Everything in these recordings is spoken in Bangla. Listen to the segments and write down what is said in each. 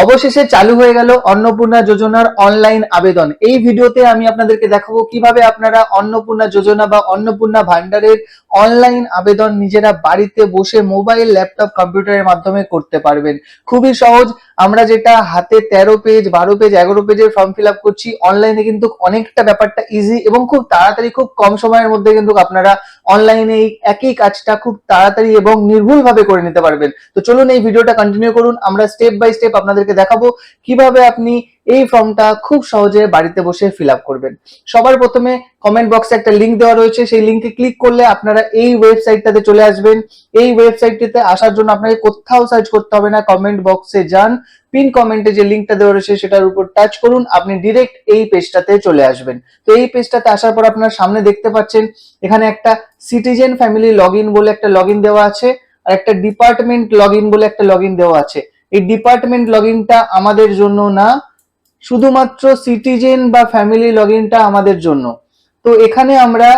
অবশেষে চালু হয়ে গেল অন্নপূর্ণা যোজনার অনলাইন আবেদন। এই ভিডিওতে আমি আপনাদেরকে দেখাবো কিভাবে আপনারা অন্নপূর্ণা যোজনা বা অন্নপূর্ণা ভান্ডারের অনলাইন আবেদন নিজেরা বাড়িতে বসে মোবাইল, ল্যাপটপ, কম্পিউটারের মাধ্যমে করতে পারবেন। খুবই সহজ। আমরা যেটা হাতে 13 পেজ, 12 পেজ, 11 পেজের ফর্ম ফিল আপ করছি, অনলাইনে কিন্তু অনেকটা ব্যাপারটা ইজি এবং খুব তাড়াতাড়ি, খুব কম সময়ের মধ্যে কিন্তু আপনারা অনলাইনে এই একই কাজটা খুব তাড়াতাড়ি এবং নির্ভুল ভাবে করে নিতে পারবেন। তো চলুন এই ভিডিওটা কন্টিনিউ করুন। আমরা স্টেপ বাই স্টেপ আপনাদেরকে দেখাবো কিভাবে আপনি এই ফর্মটা খুব সহজে বাড়িতে বসে ফিল আপ করবেন। সবার প্রথমে কমেন্ট বক্সে একটা লিংক দেওয়া রয়েছে, সেই লিংকে ক্লিক করলে আপনারা এই ওয়েবসাইটটাতে চলে আসবেন। এই ওয়েবসাইটটিতে আসার জন্য আপনাকে কোথাও সার্চ করতে হবে না, কমেন্ট বক্সে যান, পিন কমেন্টে যে লিংকটা দেওয়া রয়েছে সেটার উপর টাচ করুন, আপনি ডিরেক্ট এই পেজটাতে চলে আসবেন। তো এই পেজটাতে আসার পর আপনার সামনে দেখতে পাচ্ছেন এখানে একটা সিটিজেন ফ্যামিলি লগইন বলে একটা লগইন দেওয়া আছে, আর একটা ডিপার্টমেন্ট লগইন বলে একটা লগইন দেওয়া আছে। এই ডিপার্টমেন্ট লগইনটা আমাদের জন্য না, শুধুমাত্র সিটিজেন বা ফ্যামিলি লগইনটা আমাদের জন্য। তো এখানে আমরা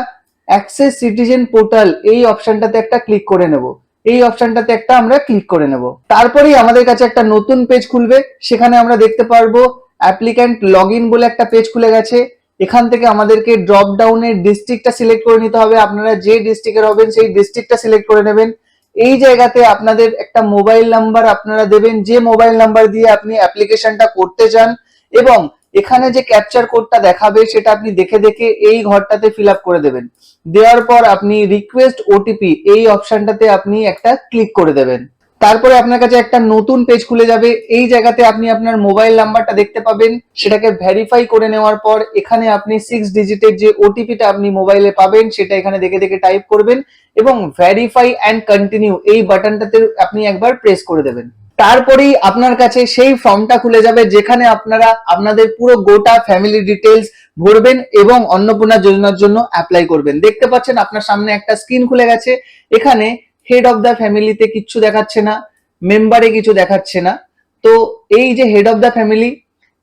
অ্যাক্সেস সিটিজেন পোর্টাল এই অপশনটাতে একটা ক্লিক করে নেব। এই অপশনটাতে একটা আমরা ক্লিক করে নেব। তারপরেই আমাদের কাছে একটা নতুন পেজ খুলবে, সেখানে আমরা দেখতে পারবো অ্যাপ্লিক্যান্ট লগইন বলে একটা পেজ খুলে গেছে। এখান থেকে আমাদেরকে ড্রপ ডাউনের ডিস্ট্রিক্টটা সিলেক্ট করে নিতে হবে। আপনারা যে ডিস্ট্রিক্টের হবেন সেই ডিস্ট্রিক্টটা সিলেক্ট করে নেবেন। এই জায়গাতে আপনাদের একটা মোবাইল নাম্বার আপনারা দেবেন, যে মোবাইল নাম্বার দিয়ে আপনি অ্যাপ্লিকেশনটা করতে চান, এবং এখানে যে ক্যাপচার কোডটা দেখাবে সেটা আপনি দেখে দেখে এই ঘরটাতে ফিল আপ করে দেবেন। দেওয়ার পর আপনি রিকোয়েস্ট ওটিপি এই অপশনটাতে আপনি একটা ক্লিক করে দেবেন। তারপরে আপনার কাছে একটা নতুন পেজ খুলে যাবে। এই জায়গাতে আপনি আপনার মোবাইল নাম্বারটা দেখতে পাবেন, সেটাকে ভেরিফাই করে নেওয়ার পর এখানে আপনি 6 ডিজিটের যে ওটিপিটা আপনি মোবাইলে পাবেন সেটা এখানে দেখে দেখে টাইপ করবেন এবং ভেরিফাই অ্যান্ড কন্টিনিউ এই বাটনটাতে আপনি একবার প্রেস করে দেবেন। তারপরেই আপনার কাছে সেই ফর্মটা খুলে যাবে যেখানে আপনারা আপনাদের পুরো গোটা ফ্যামিলি ডিটেলস ভরবেন এবং অন্নপূর্ণা যোজনার জন্য অ্যাপ্লাই করবেন। দেখতে পাচ্ছেন আপনার সামনে একটা স্ক্রিন খুলে গেছে। এখানে হেড অফ দ্য ফ্যামিলিতে কিচ্ছু দেখাচ্ছে না, মেম্বারে কিছু দেখাচ্ছে না। তো এই যে হেড অফ দ্য ফ্যামিলি,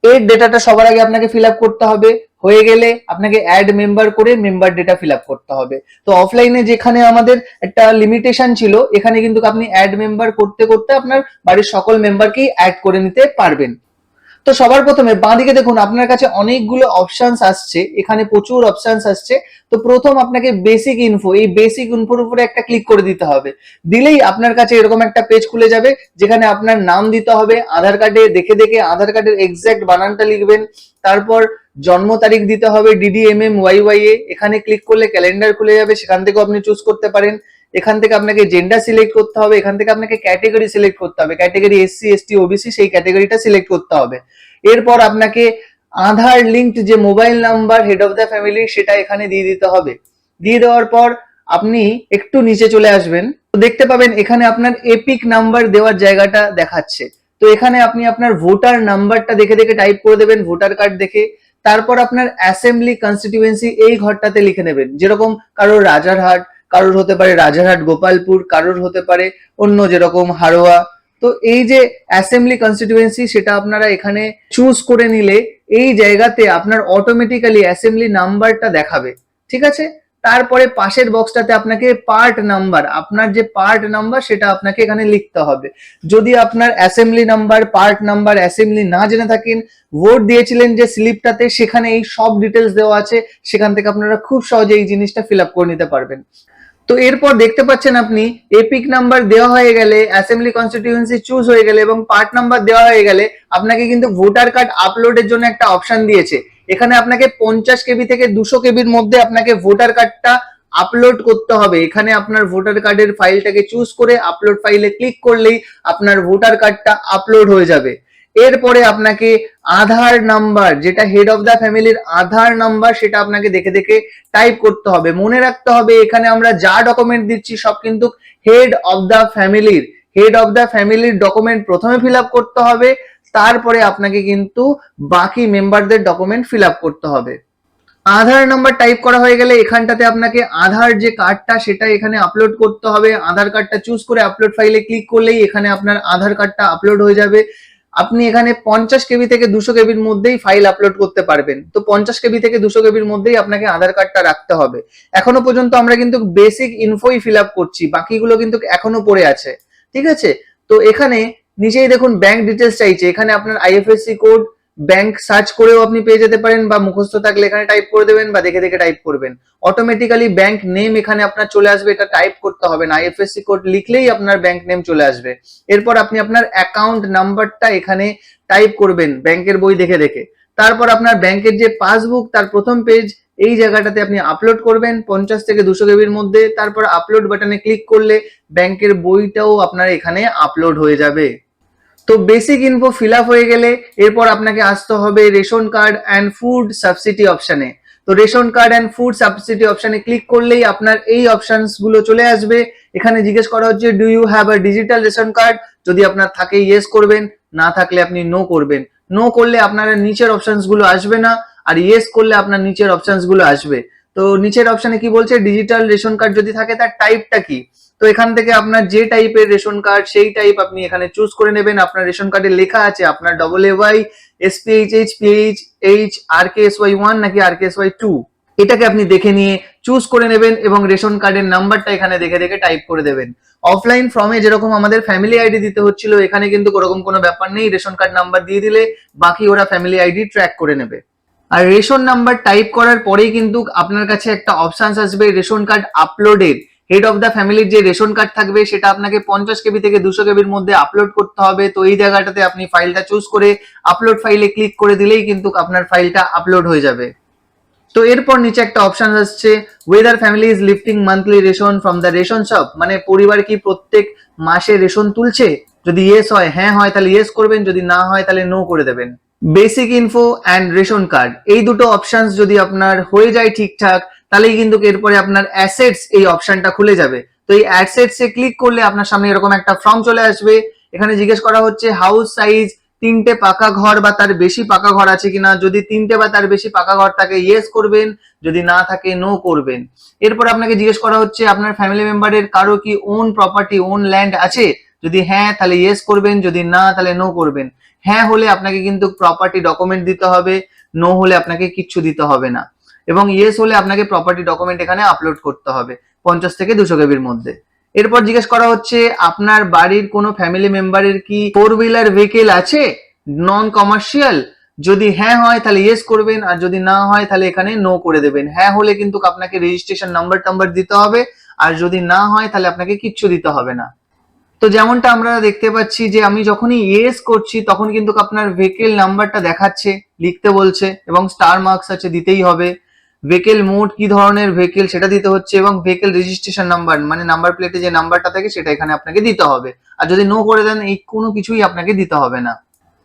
এর ডেটাটা সবার আগে আপনাকে ফিল আপ করতে হবে। হয়ে গেলে আপনাকে অ্যাড মেম্বার করে মেম্বার ডেটা ফিল আপ করতে হবে। তো অফলাইনে যেখানে আমাদের একটা লিমিটেশন ছিল, এখানে কিন্তু আপনি অ্যাড মেম্বার করতে করতে আপনার বাড়ির সকল মেম্বারকেই অ্যাড করে নিতে পারবেন। তো সবার প্রথমে বাঁদিকে দেখুন আপনার কাছে অনেকগুলো অপশনস আসছে, এখানে প্রচুর অপশনস আসছে। তো প্রথম আপনাকে বেসিক ইনফো, এই বেসিক ইনফোর উপরে একটা ক্লিক করে দিতে হবে। দিলেই আপনার কাছে এরকম একটা পেজ খুলে যাবে যেখানে আপনার নাম দিতে হবে, আধার কার্ডে দেখে দেখে আধার কার্ডের এক্সাক্ট বানানটা লিখবেন। তারপর জন্ম তারিখ দিতে হবে DDMMYYA। এখানে ক্লিক করলে ক্যালেন্ডার খুলে যাবে, সেখান থেকেও আপনি চুজ করতে পারেন। এখান থেকে আপনাকে জেন্ডার সিলেক্ট করতে হবে, এখান থেকে আপনাকে ক্যাটেগরি সিলেক্ট করতে হবে, ক্যাটেগরি SC ST OBC সেই ক্যাটেগরিটা সিলেক্ট করতে হবে। এরপর আপনাকে আধার লিঙ্কড যে mobile number head of the family সেটা এখানে দিয়ে দিতে হবে। দিয়ে দেওয়ার পর আপনি একটু নিচে চলে আসবেন, তো দেখতে পাবেন এখানে আপনার এপিক নাম্বার দেওয়ার জায়গাটা দেখাচ্ছে। তো এখানে আপনি আপনার ভোটার নাম্বারটা দেখে দেখে টাইপ করে দেবেন, ভোটার কার্ড দেখে। তারপর আপনার অ্যাসেম্বলি কনস্টিটিউয়েন্সি এই ঘরটাতে লিখে নেবেন। যেরকম কারোর রাজারহাট, কারোর হতে পারে রাজারহাট গোপালপুর, কারোর হতে পারে অন্য যেরকম হারোয়া। তো এই যে অ্যাসেম্বলি কনস্টিটিউয়েন্সি সেটা আপনারা এখানে চুজ করে নিলে এই জায়গাতে আপনার অটোমেটিক্যালি অ্যাসেম্বলি নাম্বারটা দেখাবে। ঠিক আছে। তারপরে পাশের বক্সটাতে আপনাকে পার্ট নাম্বার, আপনার যে পার্ট নাম্বার সেটা আপনাকে এখানে লিখতে হবে। যদি আপনার assembly number, part number, assembly না জেনে থাকেন, ভোট দিয়েছিলেন যে স্লিপটাতে সেখানে এই সব ডিটেলস দেওয়া আছে, সেখান থেকে আপনারা খুব সহজে এই জিনিসটা ফিল আপ করে নিতে পারবেন। তো এরপর দেখতে পাচ্ছেন আপনি এপিক নাম্বার দেওয়া হয়ে গেলে, অ্যাসেম্বলি কনস্টিটিউয়েন্সি চুজ হয়ে গেলে এবং পার্ট নাম্বার দেওয়া হয়ে গেলে আপনাকে কিন্তু ভোটার কার্ড আপলোডের জন্য একটা অপশন দিয়েছে। এখানে আপনাকে 50 কেবি থেকে 200 কেবির মধ্যে আপনাকে ভোটার কার্ডটা আপলোড করতে হবে। এখানে আপনার ভোটার কার্ডের ফাইলটাকে চুজ করে আপলোড ফাইলে ক্লিক করলেই আপনার ভোটার কার্ডটা আপলোড হয়ে যাবে। এরপরে আপনাকে আধার নাম্বার, যেটা হেড অফ দ্য ফ্যামিলির আধার নাম্বার, সেটা আপনাকে দেখে দেখে টাইপ করতে হবে। মনে রাখতে হবে এখানে আমরা যা ডকুমেন্ট দিচ্ছি সব কিন্তু হেড অফ দ্য ফ্যামিলির। হেড অফ দ্য ফ্যামিলির ডকুমেন্ট প্রথমে ফিল আপ করতে হবে, তারপরে আপনাকে কিন্তু বাকি মেম্বারদের ডকুমেন্ট ফিল আপ করতে হবে। আধার নাম্বার টাইপ করা হয়ে গেলে এখানটাতে আপনাকে আধার যে কার্ডটা সেটা এখানে আপলোড করতে হবে। আধার কার্ডটা চুজ করে আপলোড ফাইলে ক্লিক করলেই এখানে আপনার আধার কার্ডটা আপলোড হয়ে যাবে। আপনি এখানে 50 কেবি থেকে 200 কেবির মধ্যেই ফাইল আপলোড করতে পারবেন। তো 50 কেবি থেকে 200 কেবির মধ্যেই আপনাকে আধার কার্ডটা রাখতে হবে। এখনো পর্যন্ত আমরা কিন্তু বেসিক ইনফোই ফিল আপ করছি, বাকিগুলো কিন্তু এখনো পড়ে আছে। ঠিক আছে। তো এখানে নিচেই দেখুন ব্যাংক ডিটেলস চাইছে, এখানে আপনার আইএফএসসি কোড, ব্যাংক সার্চ করেও আপনি পেয়ে যেতে পারেন, বা মুখস্থ থাকলে এখানে টাইপ করে দেবেন বা দেখে দেখে টাইপ করবেন। অটোমেটিক্যালি ব্যাংক নেম এখানে আপনার চলে আসবে, এটা টাইপ করতে হবে না, আইএফএসসি কোড লিখলেই আপনার ব্যাংক নেম চলে আসবে। এরপর আপনি আপনার অ্যাকাউন্ট নাম্বারটা এখানে টাইপ করবেন ব্যাংকের বই দেখে দেখে। তারপর আপনার ব্যাংকের যে পাসবুক তার প্রথম পেজ এই জায়গাটাতে আপনি আপলোড করবেন 50 থেকে 200 কেবির মধ্যে। তারপর আপলোড বাটনে ক্লিক করলে ব্যাংকের বইটাও আপনার এখানে আপলোড হয়ে যাবে। তো বেসিক ইনফো ফিল আপ হয়ে গেলে এরপর আপনাকে আসতে হবে ration card and food subsidy অপশনে। তো ration card and food subsidy অপশনে ক্লিক করলেই আপনার এই অপশনস গুলো চলে আসবে। এখানে জিজ্ঞেস করা হচ্ছে do you have a digital ration card, যদি আপনার থাকে ইয়েস করবেন, না থাকলে আপনি নো করবেন। নো করলে আপনার নিচের অপশনস গুলো আসবে না, আর ইয়েস করলে আপনার নিচের অপশনস গুলো আসবে। তো নিচের অপশনে কি বলছে, ডিজিটাল রেশন কার্ড যদি থাকে তার টাইপটা কি। তো এখান থেকে আপনার যে টাইপের রেশন কার্ড সেই টাইপ আপনি এখানে চুজ করে নেবেন। আপনার রেশন কার্ডে লেখা আছে আপনার AA SPHH PHH RKSY1 নাকি RKSY2, এটাকে আপনি দেখে নিয়ে চুজ করে নেবেন এবং রেশন কার্ডের নাম্বারটা এখানে দেখে দেখে টাইপ করে দেবেন। অফলাইন ফর্মে যেরকম আমাদের ফ্যামিলি আইডি দিতে হচ্ছিল, এখানে কিন্তু ওরকম কোনো ব্যাপার নেই, রেশন কার্ড নাম্বার দিয়ে দিলে বাকি ওরা ফ্যামিলি আইডি ট্র্যাক করে নেবে। আর রেশন নাম্বার টাইপ করার পরেই কিন্তু আপনার কাছে একটা অপশন আসবে ration card uploaded. Head of the ফ্যামিলির যে রেশন কার্ড থাকবে সেটা আপনাকে 50 কেবি থেকে 200 কেবির মধ্যে আপলোড করতে হবে। তো এই জায়গাটাতে আপনি ফাইলটা চুজ করে আপলোড ফাইলে ক্লিক করে দিলেই কিন্তু আপনার ফাইলটা আপলোড হয়ে যাবে। তো এরপর নিচে একটা অপশন আসছে weather family is lifting monthly ration from the ration shop, মানে পরিবার কি প্রত্যেক মাসে রেশন তুলছে। যদি ইয়েস হয়, হ্যাঁ হয়, তাহলে ইয়েস করবেন, যদি না হয় তাহলে নো করে দেবেন। Basic info and ration card এই দুটো অপশনস যদি আপনার হয়ে যায় ঠিকঠাক, তাহলেই কিন্তু এরপরে আপনার অ্যাসেটস এই অপশনটা খুলে যাবে। তো এই অ্যাসেটস এ ক্লিক করলে আপনার সামনে এরকম একটা ফর্ম চলে আসবে। এখানে জিজ্ঞেস করা হচ্ছে হাউস সাইজ, 3টে পাকা ঘর বা তার বেশি পাকা ঘর আছে কিনা। যদি 3টে বা তার বেশি পাকা ঘর থাকে ইয়েস করবেন, যদি না থাকে নো করবেন। এরপর আপনাকে জিজ্ঞেস করা হচ্ছে আপনার ফ্যামিলি মেম্বারের কারো কি ওন প্রপার্টি, ওন ল্যান্ড আছে। যদি হ্যাঁ তাহলে ইয়েস করবেন, যদি না তাহলে নো করবেন। হ্যাঁ হলে আপনাকে কিন্তু প্রপার্টি ডকুমেন্ট দিতে হবে, নো হলে আপনাকে কিচ্ছু দিতে হবে না, এবং ইয়েস হলে আপনাকে প্রপার্টি ডকুমেন্ট এখানে আপলোড করতে হবে 50 থেকে 200 কেবির মধ্যে। এরপর জিজ্ঞেস করা হচ্ছে আপনার বাড়ির কোনো ফ্যামিলি মেম্বারের কি 4 হুইলার ভেহিকেল আছে নন কমার্শিয়াল। যদি হ্যাঁ হয় তাহলে ইয়েস করবেন, আর যদি না হয় তাহলে এখানে নো করে দেবেন। হ্যাঁ হলে কিন্তু আপনাকে রেজিস্ট্রেশন নাম্বার দিতে হবে, আর যদি না হয় তাহলে আপনাকে কিচ্ছু দিতে হবে না। তো যেমনটা আমরা দেখতে পাচ্ছি যে আমি যখনই ইয়েস করছি তখন কিন্তু আপনার ভেহিকেল নাম্বারটা দেখাচ্ছে, লিখতে বলছে, এবং স্টার মার্কস আছে দিতেই হবে। ভেহিকেল মোড কি ধরনের ভেহিকেল সেটা দিতে হচ্ছে, এবং ভেহিকেল রেজিস্ট্রেশন নাম্বার মানে নাম্বার প্লেটে যে নাম্বারটা থাকে সেটা এখানে আপনাকে দিতে হবে। আর যদি নো করে দেন এই কোনো কিছুই আপনাকে দিতে হবে না।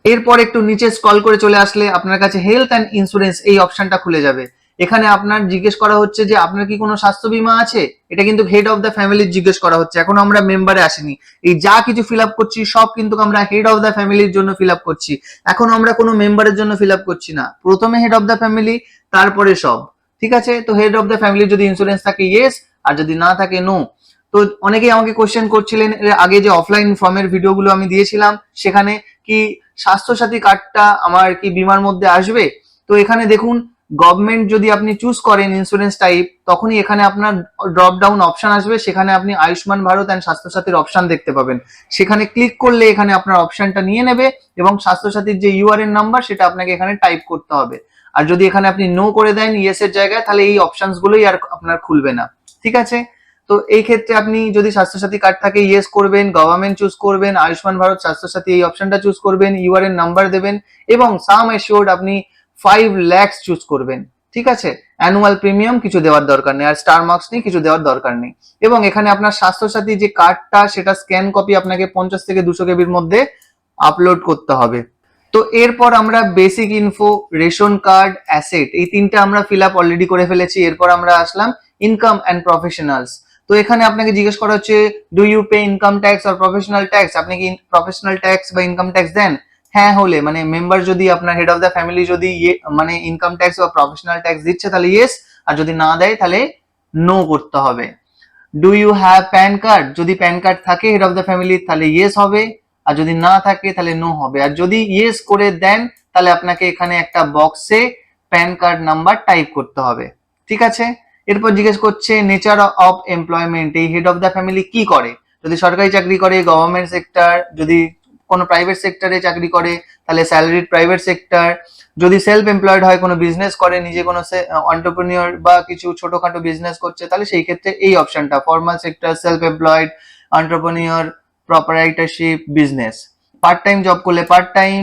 এরপর একটু নিচে স্ক্রল করে চলে আসলে আপনার কাছে হেলথ অ্যান্ড ইন্স্যুরেন্স এই অপশনটা খুলে যাবে। এখানে আপনার জিজ্ঞেস করা হচ্ছে যে আপনার কি কোনো স্বাস্থ্য বীমা আছে। এটা কিন্তু হেড অফ দ্য ফ্যামিলির জিজ্ঞেস করা হচ্ছে, এখন আমরা মেম্বারে আসিনি। এই যা কিছু ফিল আপ করছি সব কিন্তু আমরা হেড অফ দ্য ফ্যামিলির জন্য ফিল আপ করছি, এখন আমরা কোনো মেম্বারের জন্য ফিল আপ করছি না। প্রথমে হেড অফ দ্য ফ্যামিলি, তারপরে সব। ঠিক আছে, তো হেড অফ দ্য ফ্যামিলির যদি ইন্স্যুরেন্স থাকে ইয়েস, আর যদি না থাকে নো। তো অনেকেই আমাকে কোশ্চেন করছিলেন এর আগে যে অফলাইন ফর্মের ভিডিওগুলো আমি দিয়েছিলাম সেখানে কি স্বাস্থ্যসাথী কার্ডটা আমার কি বিমার মধ্যে আসবে। তো এখানে দেখুন গভর্নমেন্ট যদি আপনি চুজ করেন ইন্স্যুরেন্স টাইপ, তখনই এখানে আপনার ড্রপ ডাউন অপশন আসবে, সেখানে আপনি আয়ুষ্মান ভারত অ্যান্ড স্বাস্থ্যসাথীর অপশন দেখতে পাবেন। সেখানে ক্লিক করলে এখানে আপনার অপশনটা নিয়ে নেবে, এবং স্বাস্থ্যসাথীর যে ইউআরএন নাম্বার সেটা আপনাকে এখানে টাইপ করতে হবে। আর যদি এখানে আপনি নো করে দেন ইয়েস এর জায়গায়, তাহলে এই অপশনস গুলোই আর আপনার খুলবে না। ঠিক আছে, তো এই ক্ষেত্রে আপনি যদি স্বাস্থ্যসাথী কার্ড থাকে ইয়েস করবেন, গভর্নমেন্ট চুজ করবেন, আয়ুষ্মান ভারত স্বাস্থ্যসাথী এই অপশনটা চুজ করবেন, ইউআরএন নাম্বার দেবেন, এবং সাম অ্যাসিওর্ড আপনি 5 লাখ চুজ করবেন। ঠিক আছে, অ্যানুয়াল প্রিমিয়াম কিছু দেওয়ার দরকার নেই, আর স্টার মার্কস নেই, কিছু দেওয়ার দরকার নেই। এবং এখানে আপনার স্বাস্থ্যসাথী যে কার্ডটা সেটা স্ক্যান কপি আপনাকে 50 থেকে 200 কেবির মধ্যে আপলোড করতে হবে। তো এরপর আমরা basic info, ration card, asset এই তিনটা আমরা ফিল আপ অলরেডি করে ফেলেছি। এরপর আমরা আসলাম ইনকাম অ্যান্ড প্রফেশনালস। তো এখানে আপনাকে জিজ্ঞেস করা হচ্ছে do you pay income tax or professional tax, আপনি কি প্রফেশনাল ট্যাক্স বা ইনকাম ট্যাক্স দেন। হ্যাঁ হলে মানে মেম্বার যদি আপনার হেড অফ দ্য ফ্যামিলি যদি মানে ইনকাম ট্যাক্স বা প্রফেশনাল ট্যাক্স দিচ্ছে তাহলে ইয়েস, আর যদি না দেয় তাহলে নো করতে হবে। Do you have PAN card, যদি প্যান কার্ড থাকে হেড অফ দ্য ফ্যামিলি তাহলে ইয়েস হবে, আর যদি না থাকে তাহলে নো হবে। আর যদি ইয়েস করে দেন তাহলে আপনাকে এখানে একটা বক্সে প্যান কার্ড নাম্বার টাইপ করতে হবে। ঠিক আছে, এরপর জিজ্ঞেস করছে নেচার অফ এমপ্লয়মেন্ট, এই হেড অফ দ্য ফ্যামিলি কি করে। যদি সরকারি চাকরি করে, গভর্নমেন্ট সেক্টর, যদি কোনো প্রাইভেট সেক্টরে চাকরি করে তাহলে স্যালারিড প্রাইভেট সেক্টর, যদি সেলফ এমপ্লয়েড হয়, কোনো বিজনেস করে, নিজে কোনো এন্টারপ্রেনিউর বা কিছু ছোটখাটো বিজনেস করছে, তাহলে সেই ক্ষেত্রে এই অপশনটা formal sector, self employed, entrepreneur, proprietorship, business. Part time job করলে পার্ট টাইম,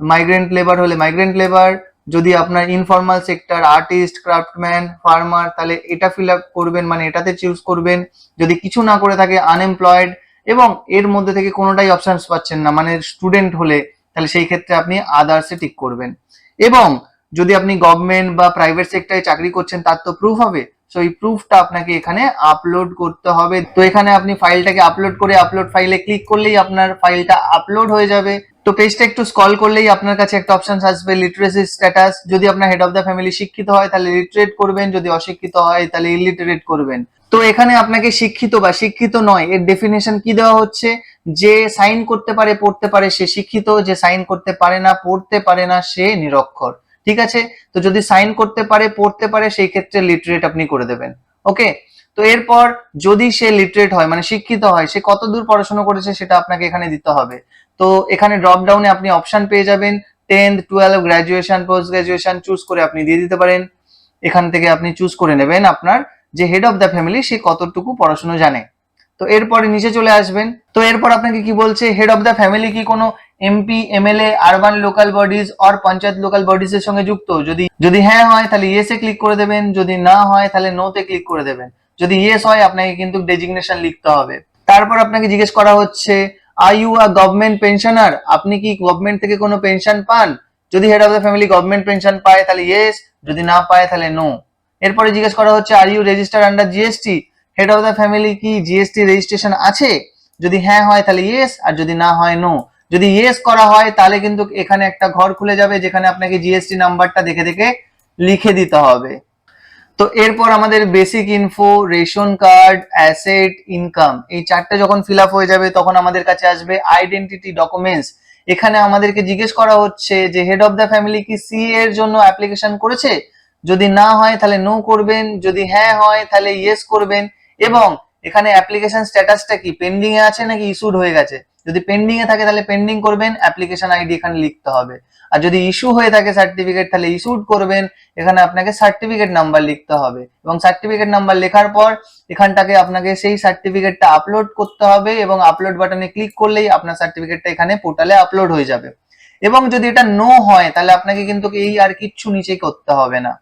মাইগ্রেন্ট লেবার হলে মাইগ্রেন্ট লেবার, যদি আপনার informal sector artist, craftsman, farmer, তাহলে এটা ফিল আপ করবেন, মানে এটাতে চুজ করবেন। যদি কিছু না করে থাকে আনএমপ্লয়েড, এবং এর মধ্যে থেকে কোনোটাই অপশনস পাচ্ছেন না মানে স্টুডেন্ট হলে, তাহলে সেই ক্ষেত্রে আপনি আদার্সে টিক করবেন। এবং যদি আপনি গভর্নমেন্ট বা প্রাইভেট সেক্টরে চাকরি করছেন তার তো প্রুফ হবে, সো এই প্রুফটা আপনাকে এখানে আপলোড করতে হবে। তো এখানে আপনি ফাইলটাকে আপলোড করে আপলোড ফাইলে ক্লিক করলেই আপনার ফাইলটা আপলোড হয়ে যাবে। তো পেজটা একটু স্ক্রল করলেই আপনার কাছে একটা অপশন আসবে লিটারেসি স্ট্যাটাস। যদি আপনার হেড অফ দ্য ফ্যামিলি শিক্ষিত হয় তাহলে লিটারেট করবেন, যদি অশিক্ষিত হয় তাহলে ইলিটারেট করবেন। তো এখানে আপনাকে শিক্ষিত বা শিক্ষিত নয় এর ডেফিনেশন কি দেওয়া হচ্ছে, যে সাইন করতে পারে পড়তে পারে সে শিক্ষিত, যে সাইন করতে পারে না পড়তে পারে না সে নিরক্ষর। ঠিক আছে, তো যদি সাইন করতে পারে পড়তে পারে সেই ক্ষেত্রে লিটারেট আপনি করে দেবেন। ওকে, তো এরপর যদি সে লিটারেট হয় মানে শিক্ষিত হয়, সে কত দূর পড়াশোনা করেছে সেটা আপনাকে এখানে দিতে হবে। তো এখানে ড্রপ ডাউনে আপনি অপশন পেয়ে যাবেন 10th 12 graduation, post graduation choose করে আপনি দিয়ে দিতে পারেন। এখান থেকে আপনি চুজ করে নেবেন আপনার যে হেড অফ দ্য ফ্যামিলি সে কতটুকু পড়াশোনা জানে। তো এরপরে নিচে চলে আসবেন। তো এরপর আপনাকে কি বলছে, হেড অফ দ্য ফ্যামিলি কি কোনো MP, MLA, urban local bodies are panchayat local bodies এর সঙ্গে যুক্ত? যদি হ্যাঁ হয় তাহলে ইয়েস এ ক্লিক করে দেবেন, যদি না হয় তাহলে নো তে ক্লিক করে দেবেন। যদি ইয়েস হয় আপনাকে কিন্তু ডেজিগনেশন লিখতে হবে। তারপর আপনাকে জিজ্ঞেস করা হচ্ছে are you a government pensioner, আপনি কি গভর্নমেন্ট থেকে কোনো পেনশন পান? যদি head of the family government pension পায় তাহলে ইয়েস, যদি না পায় তাহলে নো। এরপরে জিজ্ঞেস করা হচ্ছে are you registered under GST, head of the family কি জিএসটি রেজিস্ট্রেশন আছে? যদি হ্যাঁ হয় তাহলে ইয়েস, আর যদি না হয় নো। যদি ইয়েস করা হয় তাহলে কিন্তু এখানে একটা ঘর খুলে যাবে যেখানে আপনাকে জিএসটি নাম্বারটা দেখে দেখে লিখে দিতে হবে। তো এরপর আমাদের basic info, ration card, asset, income, এই চারটে যখন ফিল আপ হয়ে যাবে তখন আমাদের কাছে আসবে আইডেন্টিটি ডকুমেন্টস। এখানে আমাদেরকে জিজ্ঞেস করা হচ্ছে যে হেড অফ দ্য ফ্যামিলি কি সি এর জন্য অ্যাপ্লিকেশন করেছে? যদি না হয় তাহলে নো করবেন, যদি হ্যাঁ হয় তাহলে ইয়েস করবেন। এবং এখানে অ্যাপ্লিকেশন স্ট্যাটাসটা কি, পেন্ডিং এ আছে নাকি ইস্যুড হয়ে গেছে? যদি পেন্ডিং এ থাকে তাহলে পেন্ডিং করবেন, অ্যাপ্লিকেশন আইডি এখানে লিখতে হবে। আর যদি ইস্যু হয়ে থাকে সার্টিফিকেট তাহলে ইস্যুড করবেন, এখানে আপনাকে সার্টিফিকেট নাম্বার লিখতে হবে। এবং সার্টিফিকেট নাম্বার লেখার পর এখানটাকে আপনাকে সেই সার্টিফিকেটটা আপলোড করতে হবে, এবং আপলোড বাটনে ক্লিক করলেই আপনার সার্টিফিকেটটা এখানে পোর্টালে আপলোড হয়ে যাবে। এবং যদি এটা নো হয় তাহলে আপনাকে কিন্তু এই আর কিচ্ছু নিচে করতে হবে না।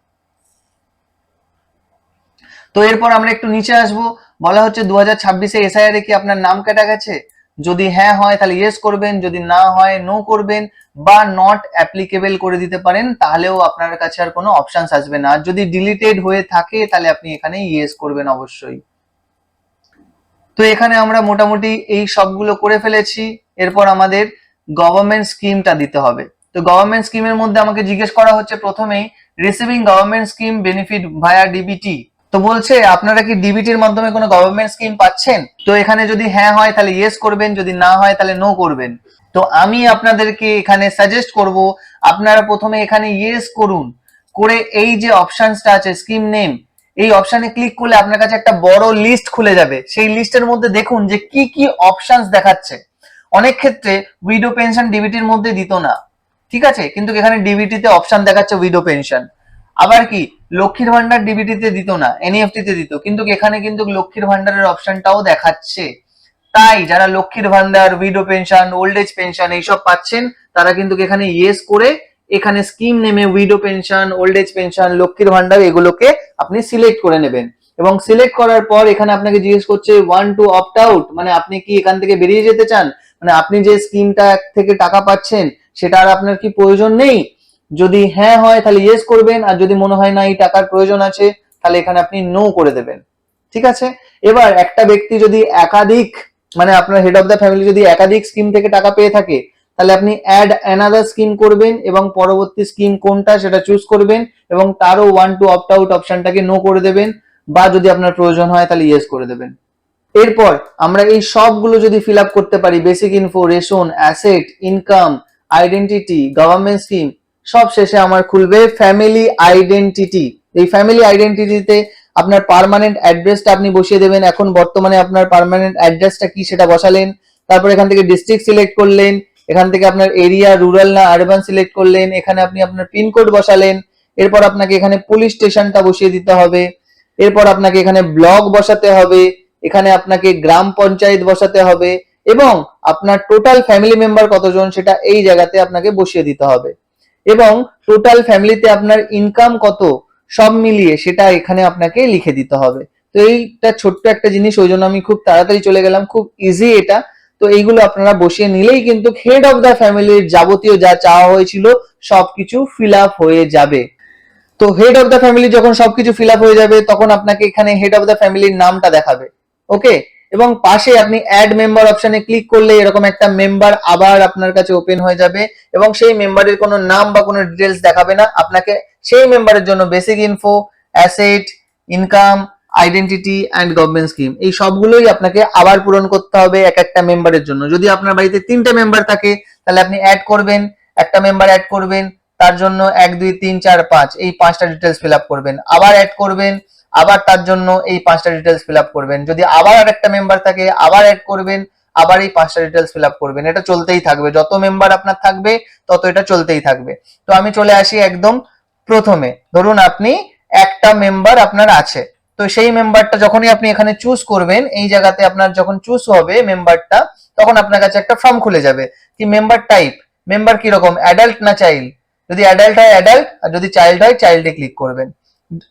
তো এরপর আমরা একটু নিচে আসবো। বলা হচ্ছে 2026-এ এসআইআর এ কি আপনার নাম কেটে গেছে? যদি হ্যাঁ হয় তাহলে ইয়েস করবেন, যদি না হয় নো করবেন, বা নট অ্যাপ্লিকেবল করে দিতে পারেন, তাহলেও আপনার কাছে আর কোনো অপশনস আসবে না। আর যদি ডিলিটেড হয়ে থাকে তাহলে আপনি এখানে ইয়েস করবেন অবশ্যই। তো এখানে আমরা মোটামুটি এই সবগুলো করে ফেলেছি। এরপর আমাদের গভর্নমেন্ট স্কিমটা দিতে হবে। তো গভর্নমেন্ট স্কিমের মধ্যে আমাকে জিজ্ঞেস করা হচ্ছে প্রথমেই রিসিভিং গভর্নমেন্ট স্কিম বেনিফিট ভায়া ডিবিটি। তো বলছে আপনারা কি ডিবিটির মাধ্যমে কোনো গভর্নমেন্ট স্কিম পাচ্ছেন? তো এখানে যদি হ্যাঁ হয় তাহলে ইয়েস করবেন, যদি না হয় তাহলে নো করবেন। তো আমি আপনাদেরকে এখানে সাজেস্ট করব আপনারা প্রথমে এখানে ইয়েস করুন, করে এই যে অপশনসটা আছে স্কিম নেম, এই অপশনে ক্লিক করলে আপনার কাছে একটা বড় লিস্ট খুলে যাবে। সেই লিস্টের মধ্যে দেখুন যে কি কি অপশনস দেখাচ্ছে। অনেক ক্ষেত্রে উইডো পেনশন ডিবিটির মধ্যে দিত না, ঠিক আছে, কিন্তু এখানে ডিবিটিতে অপশন দেখাচ্ছে উইডো পেনশন। আবার কি লক্ষ্মীর ভান্ডার ডিবিটিতে দিত না, এনইএফটি তে দিত, কিন্তু এখানে কিন্তু লক্ষ্মীর ভান্ডারের অপশনটাও দেখাচ্ছে। তাই যারা লক্ষ্মীর ভান্ডার, widow pension, old age pension এইসব পাচ্ছেন তারা কিন্তু এখানে ইয়েস করে এখানে স্কিম নেমে widow pension, old age pension, Lakshmir Bhandar এগুলোকে আপনি সিলেক্ট করে নেবেন। এবং সিলেক্ট করার পর এখানে আপনাকে জিজ্ঞেস করছে ওয়ান টু অপ্ট আউট, মানে আপনি কি এখান থেকে বেরিয়ে যেতে চান, মানে আপনি যে স্কিমটা থেকে টাকা পাচ্ছেন সেটা আর আপনার কি প্রয়োজন নেই? যদি হ্যাঁ হয় তাহলে ইয়েস করবেন, আর যদি মনে হয় না এই টাকার প্রয়োজন আছে তাহলে এখানে আপনি নো করে দেবেন। ঠিক আছে, এবার একটা ব্যক্তি যদি একাধিক, মানে আপনার হেড অফ দ্য ফ্যামিলি যদি একাধিক স্কিম থেকে টাকা পেয়ে থাকে তাহলে আপনি অ্যাড অ্যানাদার স্কিম করবেন এবং পরবর্তী স্কিম কোনটা সেটা চুজ করবেন, এবং তারও ওয়ান টু অপ্ট আউট অপশনটাকে নো করে দেবেন, বা যদি আপনার প্রয়োজন হয় তাহলে ইয়েস করে দেবেন। এরপর আমরা এই সবগুলো যদি ফিল আপ করতে পারি, basic info, ration, asset, income, identity, government scheme, সব শেষে আমার খুলবে ফ্যামিলি আইডেন্টিটি। এই ফ্যামিলি আইডেন্টিটিতে আপনার পার্মানেন্ট অ্যাড্রেসটা আপনি বসিয়ে দেবেন। এখন বর্তমানে আপনার পার্মানেন্ট অ্যাড্রেসটা কি সেটা বসালেন, তারপর এখান থেকে ডিস্ট্রিক্ট সিলেক্ট করলেন, এখান থেকে আপনার এরিয়া রুরাল না আরবান সিলেক্ট করলেন, এখানে আপনি আপনার পিনকোড বসালেন, এরপর আপনাকে এখানে পুলিশ স্টেশনটা বসিয়ে দিতে হবে, এরপর আপনাকে এখানে ব্লক বসাতে হবে, এখানে আপনাকে গ্রাম পঞ্চায়েত বসাতে হবে এবং আপনার টোটাল ফ্যামিলি মেম্বার কতজন সেটা এই জায়গাতে আপনাকে বসিয়ে দিতে হবে এবং টোটাল ফ্যামিলিতে আপনার ইনকাম কত সব মিলিয়ে সেটা এখানে আপনাকে লিখে দিতে হবে। তো এইটা ছোট্ট একটা জিনিস, ওই জন্য আমি খুব তাড়াতাড়ি চলে গেলাম, খুব ইজি এটা। তো এইগুলো আপনারা বসিয়ে নিলেই কিন্তু হেড অফ দ্য ফ্যামিলির যাবতীয় যা চাওয়া হয়েছিল সবকিছু ফিল আপ হয়ে যাবে। তো হেড অফ দ্য ফ্যামিলি যখন সবকিছু ফিল আপ হয়ে যাবে তখন আপনাকে এখানে হেড অফ দ্য ফ্যামিলির নামটা দেখাবে। ওকে, এবং পাশে আপনি অ্যাড মেম্বার অপশনে ক্লিক করলে এরকম একটা মেম্বার আবার আপনার কাছে ওপেন হয়ে যাবে এবং সেই মেম্বারের কোনো নাম বা কোনো ডিটেলস দেখাবে না, আপনাকে সেই মেম্বারের জন্য basic info, asset, income, identity and government scheme এই সবগুলোই আপনাকে আবার পূরণ করতে হবে এক একটা মেম্বারের জন্য। যদি আপনার বাড়িতে 3টে মেম্বার থাকে তাহলে আপনি অ্যাড করবেন, একটা মেম্বার অ্যাড করবেন, তার জন্য 1 2 3 4 5 এই 5টা ডিটেলস ফিল আপ করবেন, আবার অ্যাড করবেন, আবার তার জন্য এই 5টা ডিটেলস ফিল আপ করবেন। যদি আবার আরেকটা মেম্বার থাকে আবার অ্যাড করবেন, আবার এই 5টা ডিটেলস ফিল আপ করবেন। এটা চলতেই থাকবে, যত মেম্বার আপনার থাকবে তত এটা চলতেই থাকবে। তো আমি চলে আসি একদম প্রথমে। ধরুন আপনি একটা মেম্বার আপনার আছে, তো সেই মেম্বারটা যখনই আপনি এখানে চুজ করবেন, এই জায়গাতে আপনার যখন চুজ হবে মেম্বারটা তখন আপনার কাছে একটা ফর্ম খুলে যাবে কি মেম্বার টাইপ, মেম্বার কিরকম, অ্যাডাল্ট না চাইল্ড। যদি অ্যাডাল্ট হয় অ্যাডাল্ট, আর যদি চাইল্ড হয় চাইল্ডে ক্লিক করবেন।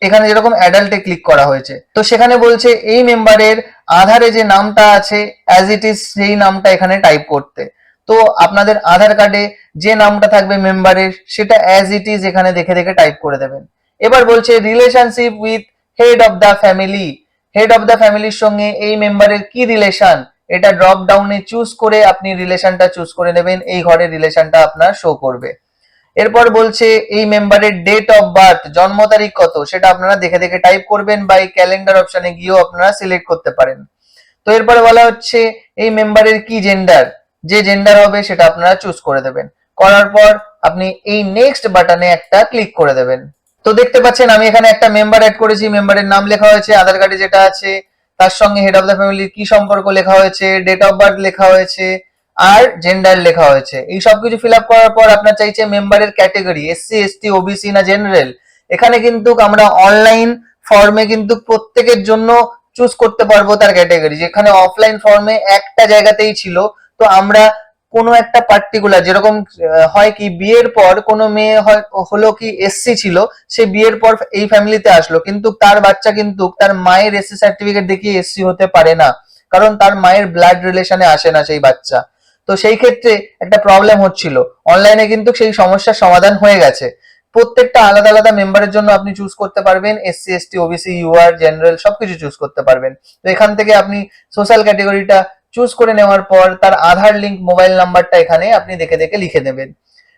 এখানে যেরকম অ্যাডাল্টে ক্লিক করা হয়েছে, তো সেখানে বলছে এই মেম্বারের আধারে যে নামটা আছে অ্যাজ ইট ইজ সেই নামটা এখানে টাইপ করতে। তো আপনাদের আধার কার্ডে যে নামটা থাকবে মেম্বারের সেটা অ্যাজ ইট ইজ এখানে দেখে দেখে টাইপ করে দেবেন। এবার বলছে relationship with head of the family, head of the ফ্যামিলির সঙ্গে এই মেম্বারের কি রিলেশন, এটা ড্রপ ডাউনে চুজ করে আপনি রিলেশনটা চুজ করে নেবেন, এই ঘরে রিলেশনটা আপনার শো করবে। এরপর বলছে এই মেম্বারের ডেট অফ বার্থ, জন্ম তারিখ কত সেটা আপনারা দেখে দেখে টাইপ করবেন বা এই ক্যালেন্ডার অপশনে গিয়েও আপনারা সিলেক্ট করতে পারেন। তো এরপরে বলা হচ্ছে এই মেম্বারের কি জেন্ডার, যে জেন্ডার হবে সেটা আপনারা চুজ করে দেবেন। করার পর আপনি এই নেক্সট বাটনে একটা ক্লিক করে দেবেন। তো দেখতে পাচ্ছেন আমি এখানে একটা মেম্বার অ্যাড করেছি, মেম্বারের নাম লেখা হয়েছে, আধার কার্ডে যেটা আছে তার সঙ্গে হেড অফ দ্য ফ্যামিলির কি সম্পর্ক লেখা হয়েছে, ডেট অফ বার্থ লেখা হয়েছে আর জেন্ডার লেখা হয়েছে। এই সবকিছু ফিল আপ করার পর আপনার চাইছে মেম্বারের ক্যাটেগরি এসসি এসটি ওবিসি না জেনারেল। এখানে কিন্তু আমরা অনলাইন ফর্মে কিন্তু প্রত্যেকের জন্য চুজ করতে পারবো তার ক্যাটেগরি, যেখানে অফলাইন ফর্মে একটা জায়গাতেই ছিল। তো আমরা কোনো একটা পার্টিকুলার যেরকম হয় কি বিয়ের পর কোনো মেয়ে হলো কি এসসি ছিল, সে বিয়ের পর এই ফ্যামিলিতে আসলো কিন্তু তার বাচ্চা কিন্তু তার মায়ের এসসি সার্টিফিকেট দেখিয়ে এসসি হতে পারে না, কারণ তার মায়ের ব্লাড রিলেশনে আসে না সেই বাচ্চা। তো সেই ক্ষেত্রে একটা প্রবলেম হচ্ছিল, অনলাইনে কিন্তু সেই সমস্যার সমাধান হয়ে গেছে। প্রত্যেকটা আলাদা আলাদা মেম্বারের জন্য আপনি চুজ করতে পারবেন, SC ST OBC UR general সবকিছু চুজ করতে পারবেন। তো এখান থেকে আপনি সোশ্যাল ক্যাটেগরিটা চুজ করে নেওয়ার পর তার আধার লিঙ্ক মোবাইল নাম্বারটা এখানে আপনি দেখে দেখে লিখে নেবেন।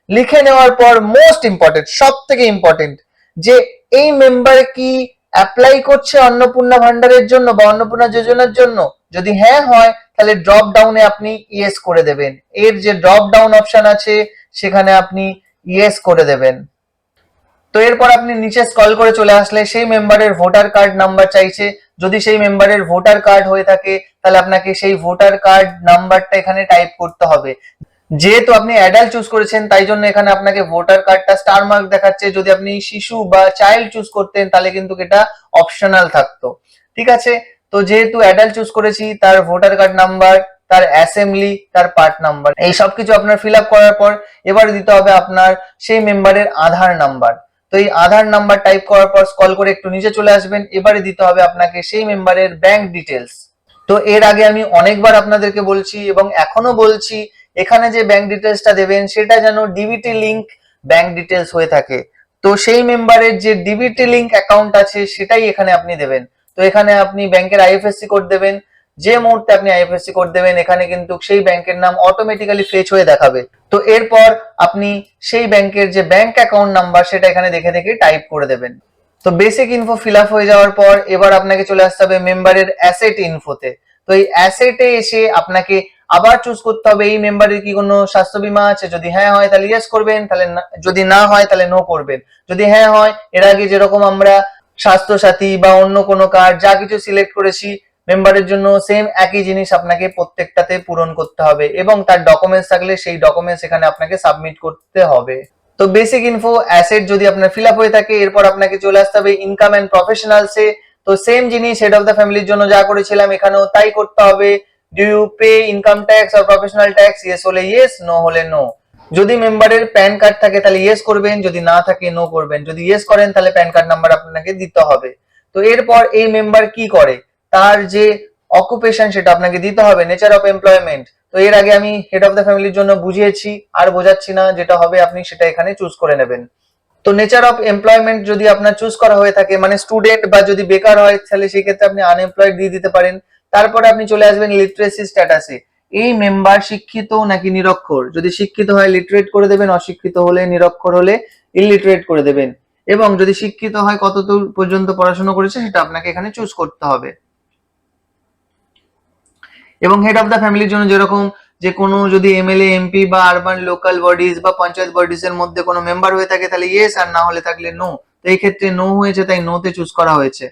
লিখে নেওয়ার পর মোস্ট ইম্পর্টেন্ট, সব থেকে ইম্পর্টেন্ট, যে এই মেম্বার কি অ্যাপ্লাই করছে অন্নপূর্ণা ভান্ডারের জন্য বা অন্নপূর্ণা যোজনার জন্য। যদি হ্যাঁ হয় তাহলে ড্রপ ডাউনে আপনি ইয়েস করে দেবেন, এর যে ড্রপ ডাউন অপশন আছে সেখানে আপনি ইয়েস করে দেবেন। তো এরপর আপনি নিচে স্ক্রল করে চলে আসলে সেই মেম্বারের ভোটার কার্ড নাম্বার চাইছে, যদি সেই মেম্বারের ভোটার কার্ড হয়ে থাকে তাহলে আপনাকে সেই ভোটার কার্ড নাম্বারটা এখানে টাইপ করতে হবে। যেহেতু আপনি অ্যাডাল্ট চুজ করেছেন তাই জন্য এখানে আপনাকে ভোটার কার্ডটা স্টার মার্ক দেখাচ্ছে, যদি আপনি শিশু বা চাইল্ড চুজ করতেন তাহলে কিন্তু এটা অপশনাল থাকতো। ঠিক আছে, তো যেহেতু অ্যাডাল্ট চুজ করেছি তার ভোটার কার্ড নাম্বার, তার অ্যাসেম্বলি, তার পার্ট নাম্বার এই সব কিছু আপনার ফিল আপ করার পর এবার দিতে হবে আপনার সেই মেম্বারের আধার নাম্বার। তো এই আধার নাম্বার টাইপ করার পর স্ক্রল করে একটু নিচে চলে আসবেন, এবারে দিতে হবে আপনাকে সেই মেম্বারের ব্যাংক ডিটেলস। তো এর আগে আমি অনেকবার আপনাদেরকে বলছি এবং এখনো বলছি, এখানে যে ব্যাংক ডিটেলসটা দেবেন সেটা যেন ডিবিটি লিংক ব্যাংক ডিটেলস হয়ে থাকে। তো সেই মেম্বারের যে ডিবিটি লিংক অ্যাকাউন্ট আছে সেটাই এখানে আপনি দেবেন। তো এখানে আপনি ব্যাংকের আইএফএসসি কোড দেবেন, যে মুহূর্তে আপনি আইএফএসসি কোড দেবেন এখানে কিন্তু সেই ব্যাংকের নাম অটোমেটিক্যালি ফেচ হয়ে দেখাবে। তো এরপর আপনি সেই ব্যাংকের যে ব্যাংক অ্যাকাউন্ট নাম্বার সেটা এখানে দেখে দেখে টাইপ করে দেবেন। তো বেসিক ইনফো ফিল আপ হয়ে যাওয়ার পর এবার আপনাকে চলে আসতে হবে মেম্বারের অ্যাসেট ইনফোতে। তো এই অ্যাসেটে এসে আপনাকে আবার চুজ করতে হবে এই মেম্বারের কি কোনো স্বাস্থ্য বীমা আছে, যদি হ্যাঁ হয় তাহলে ইয়েস করবেন, তাহলে যদি না হয় তাহলে নো করবেন। যদি হ্যাঁ হয়, এর আগে যেরকম আমরা স্বাস্থ্য সাথী বা অন্য কোনো কার্ড যা কিছু সিলেক্ট করেছি মেম্বারের জন্য সেম একই জিনিস আপনাকে প্রত্যেকটাতে পূরণ করতে হবে এবং তার ডকুমেন্টস থাকলে সেই ডকুমেন্টস এখানে আপনাকে সাবমিট করতে হবে। তো বেসিক ইনফো অ্যাসেট যদি আপনার ফিল আপ হয়ে থাকে, এরপর আপনাকে চলে আসতে হবে ইনকাম এন্ড প্রফেশনালসে। তো সেম জিনিস হেড অফ দ্য ফ্যামিলির জন্য যা করেছিলাম এখানেও তাই করতে হবে। Do you pay income tax or professional tax? Yes হলে ইয়েস, নো হলে নো। যদি মেম্বারের প্যান কার্ড থাকে তাহলে ইয়েস করবেন, যদি না থাকে নো করবেন। যদি ইয়েস করেন তাহলে প্যান কার্ড নাম্বার আপনাকে দিতে হবে। তো এরপর এই মেম্বার কি করে, তার যে অকুপেশন সেটা আপনাকে দিতে হবে, নেচার অফ এমপ্লয়মেন্ট। তো এর আগে আমি হেড অফ দ্য ফ্যামিলির জন্য বুঝিয়েছি, আর বোঝাচ্ছি না, যেটা হবে আপনি সেটা এখানে চুজ করে নেবেন। তো নেচার অফ এমপ্লয়মেন্ট যদি আপনার চুজ করা হয়ে থাকে, মানে স্টুডেন্ট বা যদি বেকার হয় তাহলে সেই ক্ষেত্রে আপনি আনএমপ্লয়েড দিয়ে দিতে পারেন। তারপরে আপনি চলে আসবেন লিটারেসি স্ট্যাটাসে। এই মেম্বার শিক্ষিত নাকি নিরক্ষর? যদি শিক্ষিত হয় লিটারেট করে দেবেন, অশিক্ষিত হলে নিরক্ষর হলে ইলিটারেট করে দেবেন। এবং যদি শিক্ষিত হয় কতদূর পর্যন্ত পড়াশোনা করেছে সেটা আপনাকে এখানে চুজ করতে হবে। এবং হেড অফ দ্য ফ্যামিলির জন্য যেরকম যে কোনো যদি এমএলএ এমপি বা আরবান লোকাল বডিজ বা পঞ্চায়েত বডিজ এর মধ্যে কোনো মেম্বার হয়ে থাকে তাহলে ইয়েস, আর না হলে থাকলে নো। তো এই ক্ষেত্রে নো হয়েছে তাই নো তে চুজ করা হয়েছে।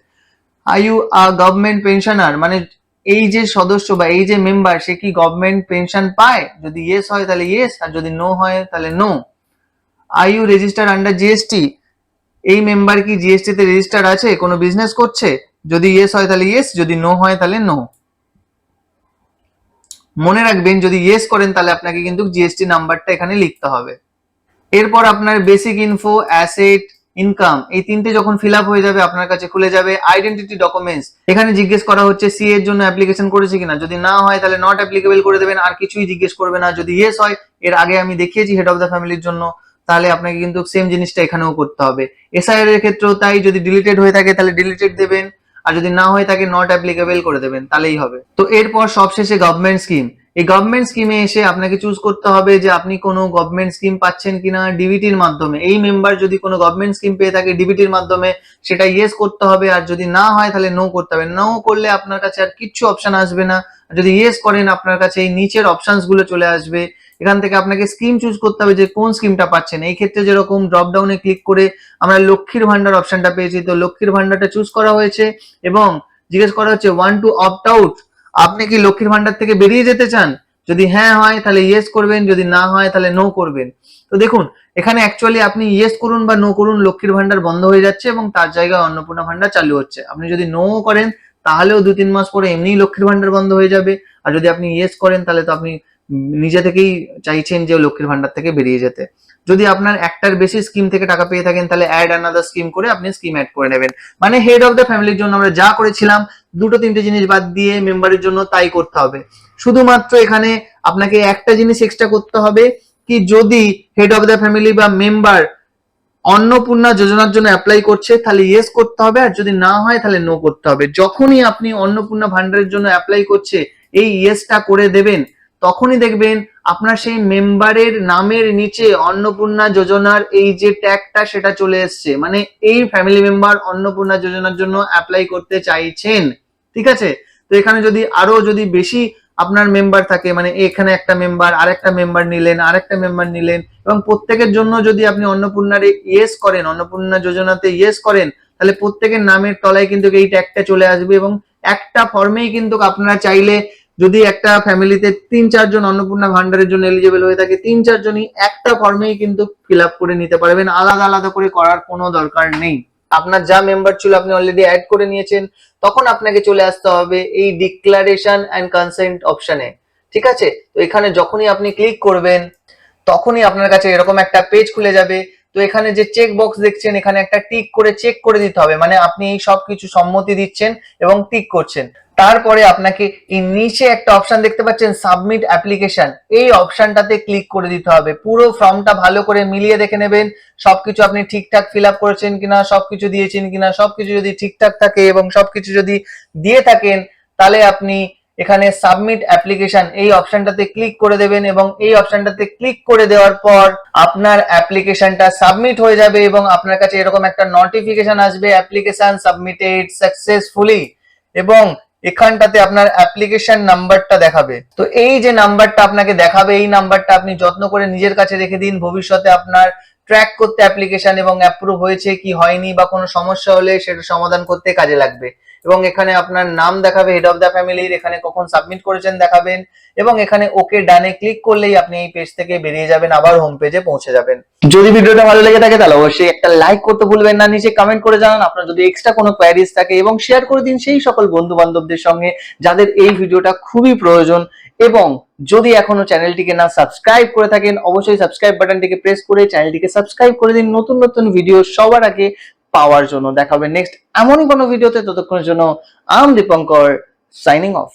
Are you a government pensioner, মানে এই যে সদস্য বা এই যে মেম্বার সে কি গভর্নমেন্ট পেনশন পায়? যদি ইয়েস হয় তাহলে ইয়েস, আর যদি নো হয় তাহলে no. Are you register under GST, এই মেম্বার কি জিএসটি তে রেজিস্টার আছে, কোনো বিজনেস করছে? যদি ইয়েস হয় তাহলে ইয়েস, যদি নো হয় তাহলে নো। মনে রাখবেন যদি ইয়েস করেন তাহলে আপনাকে কিন্তু জিএসটি নাম্বারটা এখানে লিখতে হবে। এরপর আপনার বেসিক ইনফো, অ্যাসেট, ইনকাম এই তিনটে যখন ফিল আপ হয়ে যাবে আপনার কাছে খুলে যাবে আইডেন্টিটি ডকুমেন্টস। এখানে জিজ্ঞেস করা হচ্ছে সি এর জন্য অ্যাপ্লিকেশন করেছে কিনা, যদি না হয় তাহলে নট অ্যাপ্লিকেবল করে দেবেন, আর কিছুই জিজ্ঞেস করবে না। যদি ইয়েস হয়, এর আগে আমি দেখিয়েছি হেড অফ দ্য ফ্যামিলির জন্য, তাহলে আপনাকে কিন্তু সেম জিনিসটা এখানেও করতে হবে। এসআইআর এর ক্ষেত্রেও তাই, যদি ডিলিটেড হয়ে থাকে তাহলে ডিলিটেড দেবেন, আর যদি না হয়ে থাকে নট অ্যাপ্লিকেবল করে দেবেন, তাহলেই হবে। তো এরপর সবশেষে গভর্নমেন্ট স্কিম। এই গভর্নমেন্ট স্কিমে এসে আপনাকে চুজ করতে হবে যে আপনি কোনো গভর্নমেন্ট স্কিম পাচ্ছেন কিনা ডিবিটির মাধ্যমে। এই মেম্বার যদি কোনো গভর্নমেন্ট স্কিম পেয়ে থাকে ডিবিটির মাধ্যমে সেটা ইয়েস করতে হবে, আর যদি না হয় তাহলে নো করতে হবে। নো করলে আপনার কাছে আর কিচ্ছু অপশন আসবে না, যদি ইয়েস করেন আপনার কাছে এই নিচের অপশনস গুলো চলে আসবে। এখান থেকে আপনাকে স্কিম চুজ করতে হবে যে কোন স্কিমটা পাচ্ছেন। এই ক্ষেত্রে যেরকম ড্রপ ডাউনে ক্লিক করে আমরা লক্ষ্মীর ভান্ডার অপশনটা পেয়েছি, তো লক্ষ্মীর ভান্ডারটা চুজ করা হয়েছে এবং জিজ্ঞেস করা হচ্ছে ওয়ান টু অপ্ট আউট, আপনি কি লক্ষ্মীর ভান্ডার থেকে বেরিয়ে যেতে চান? যদি হ্যাঁ হয় তাহলে ইয়েস করবেন, যদি না হয় তাহলে নো করবেন। তো দেখুন এখানে অ্যাকচুয়ালি আপনি ইয়েস করুন বা নো করুন লক্ষ্মীর ভান্ডার বন্ধ হয়ে যাচ্ছে এবং তার জায়গায় অন্নপূর্ণা ভান্ডার চালু হচ্ছে। আপনি যদি নো করেন তাহলেও 2-3 মাস পরে এমনিই লক্ষ্মীর ভান্ডার বন্ধ হয়ে যাবে, আর যদি আপনি ইয়েস করেন তাহলে তো আপনি নিজে থেকেই চাইছেন যে লক্ষ্মীর ভান্ডার থেকে বেরিয়ে যেতে। যদি আপনার একটার বেশি স্কিম থেকে টাকা পেয়ে থাকেন তাহলে অ্যাড আনাদার স্কিম করে আপনি স্কিম অ্যাড করে নেবেন। মানে হেড অফ দ্য ফ্যামিলির জন্য আমরা যা করেছিলাম 2-3টে জিনিস বাদ দিয়ে মেম্বারের জন্য তাই করতে হবে। শুধুমাত্র এখানে আপনাকে একটা জিনিস এক্সট্রা করতে হবে কি, যদি হেড অফ দ্য ফ্যামিলি বা মেম্বার অন্নপূর্ণা যোজনার জন্য অ্যাপ্লাই করছে তাহলে ইয়েস করতে হবে, আর যদি না হয় তাহলে নো করতে হবে। যখনই আপনি অন্নপূর্ণা ভান্ডারের জন্য অ্যাপ্লাই করছে এই ইয়েসটা করে দেবেন, তখনই দেখবেন আপনার সেই মেম্বারের নামের নিচে অন্নপূর্ণা যোজনার এই যে ট্যাগটা সেটা চলে এসছে, মানে এই ফ্যামিলি মেম্বার অন্নপূর্ণা যোজনার জন্য অ্যাপ্লাই করতে চাইছেন। ঠিক আছে, তো এখানে যদি আরো যদি বেশি আপনার মেম্বার থাকে, মানে এখানে একটা মেম্বার, আরেকটা মেম্বার নিলেন, আরেকটা মেম্বার নিলেন, এবং প্রত্যেকের জন্য যদি আপনি অন্নপূর্ণার ইয়েস করেন, অন্নপূর্ণা যোজনাতে ইয়েস করেন, তাহলে প্রত্যেকের নামের তলায় কিন্তু এই ট্যাগটা চলে আসবে এবং একটা ফর্মেই কিন্তু আপনারা চাইলে যদি একটা ফ্যামিলিতে 3-4 জন অন্নপূর্ণা ভান্ডারের জন্য এলিজিবল হয়ে থাকে 3-4 জনই একটা ফর্মেই কিন্তু ফিল আপ করে নিতে পারবেন, আলাদা আলাদা করে করার কোনো দরকার নেই। আপনার যা মেম্বার ছিল আপনি অলরেডি অ্যাড করে নিয়েছেন, তখন আপনাকে চলে আসতে হবে এই ডিক্লারেশন এন্ড কনসেন্ট অপশনে। ঠিক আছে, তো এখানে যখনই আপনি ক্লিক করবেন তখনই আপনার কাছে এরকম একটা পেজ খুলে যাবে। তো এখানে যে চেক বক্স দেখছেন এখানে একটা টিক করে চেক করে দিতে হবে, মানে আপনি এই সব কিছু সম্মতি দিচ্ছেন এবং টিক করছেন। তারপরে আপনাকে এই নিচে একটা অপশন দেখতে পাচ্ছেন সাবমিট অ্যাপ্লিকেশন, এই অপশনটাতে ক্লিক করে দিতে হবে। পুরো ফর্মটা ভালো করে মিলিয়ে দেখে নেবেন সবকিছু আপনি ঠিকঠাক ফিল আপ করেছেন কিনা, সবকিছু দিয়েছেন কিনা। সবকিছু যদি ঠিকঠাক থাকে এবং সবকিছু যদি দিয়ে থাকেন তাহলে আপনি এখানে সাবমিট অ্যাপ্লিকেশন এই অপশনটাতে ক্লিক করে দেবেন এবং এই অপশনটাতে ক্লিক করে দেওয়ার পর আপনার অ্যাপ্লিকেশনটা সাবমিট হয়ে যাবে এবং আপনার কাছে এরকম একটা নোটিফিকেশন আসবে অ্যাপ্লিকেশন সাবমিটেড সাকসেসফুলি, এবং এখানটাতে আপনার অ্যাপ্লিকেশন নাম্বারটা দেখাবে। তো এই যে নাম্বারটা আপনাকে দেখাবে এই নাম্বারটা আপনি যত্ন করে নিজের কাছে রেখে দিন, ভবিষ্যতে আপনার ট্র্যাক করতে অ্যাপ্লিকেশন এবং অ্যাপ্রুভ হয়েছে কি হয়নি বা কোনো সমস্যা হলে সেটা সমাধান করতে কাজে লাগবে। এবং এখানে আপনার নাম দেখাবে হেড অফ দ্য ফ্যামিলির, এখানে কখন সাবমিট করেছেন দেখাবেন, এবং এখানে ওকে ডানে ক্লিক করলেই আপনি এই পেজ থেকে বেরিয়ে যাবেন, আবার হোম পেজে পৌঁছে যাবেন। যদি ভিডিওটা ভালো লেগে থাকে তাহলে অবশ্যই একটা লাইক করতে ভুলবেন না, নিচে কমেন্ট করে জানান আপনার যদি এক্সট্রা কোনো কোয়ারিজ থাকে, এবং শেয়ার করে দিন সেই সকল বন্ধু বান্ধবদের সঙ্গে যাদের এই ভিডিওটা খুবই প্রয়োজন। এবং যদি এখনো চ্যানেলটিকে না সাবস্ক্রাইব করে থাকেন, অবশ্যই সাবস্ক্রাইব বাটনটিকে প্রেস করে চ্যানেলটিকে সাবস্ক্রাইব করে দিন নতুন নতুন ভিডিও সবার আগে পাওয়ার জন্য। দেখা হবে নেক্সট এমনই কোনো ভিডিওতে, ততক্ষণের জন্য I am Dipankar, signing off.